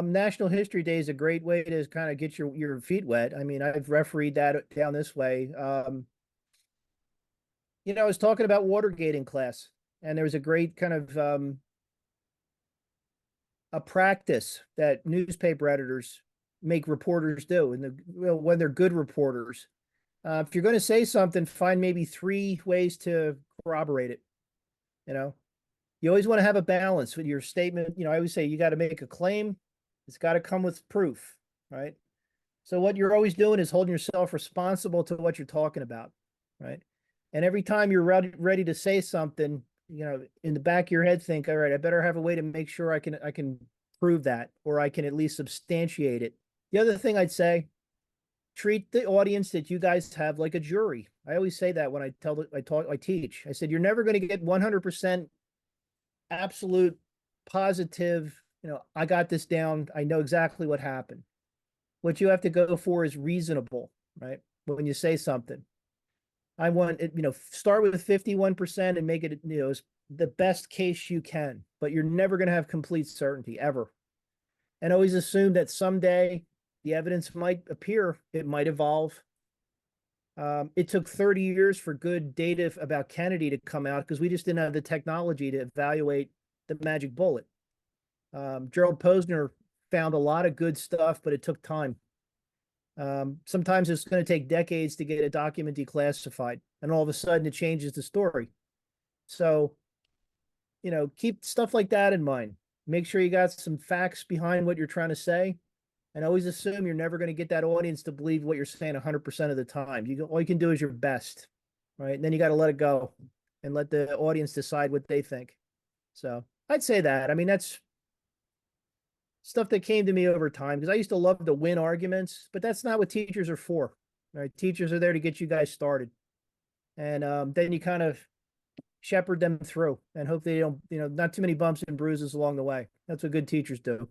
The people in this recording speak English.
National History Day is a great way to kind of get your feet wet. I mean, I've refereed that down this way. I was talking about Watergate in class, and there was a great kind of a practice that newspaper editors make reporters do, and when they're good reporters. If you're going to say something, find maybe three ways to corroborate it. You know, you always want to have a balance with your statement. I always say you got to make a claim. It's got to come with proof, right? So what you're always doing is holding yourself responsible to what you're talking about, right? And every time you're ready to say something, in the back of your head, think, all right, I better have a way to make sure I can prove that, or I can at least substantiate it. The other thing I'd say, treat the audience that you guys have like a jury. I always say that when I teach. I said, you're never going to get 100% absolute positive, I got this down. I know exactly what happened. What you have to go for is reasonable, right? When you say something, I want it, start with 51% and make it, the best case you can, but you're never going to have complete certainty ever. And always assume that someday the evidence might appear, it might evolve. It took 30 years for good data about Kennedy to come out because we just didn't have the technology to evaluate the magic bullet. Gerald Posner found a lot of good stuff, but it took time. Sometimes it's going to take decades to get a document declassified, and all of a sudden it changes the story. So, keep stuff like that in mind. Make sure you got some facts behind what you're trying to say, and always assume you're never going to get that audience to believe what you're saying 100% of the time. All you can do is your best, right? And then you got to let it go and let the audience decide what they think. So I'd say that. I mean, that's stuff that came to me over time because I used to love to win arguments, but that's not what teachers are for, right? Teachers are there to get you guys started. And then you kind of shepherd them through and hope they don't, not too many bumps and bruises along the way. That's what good teachers do.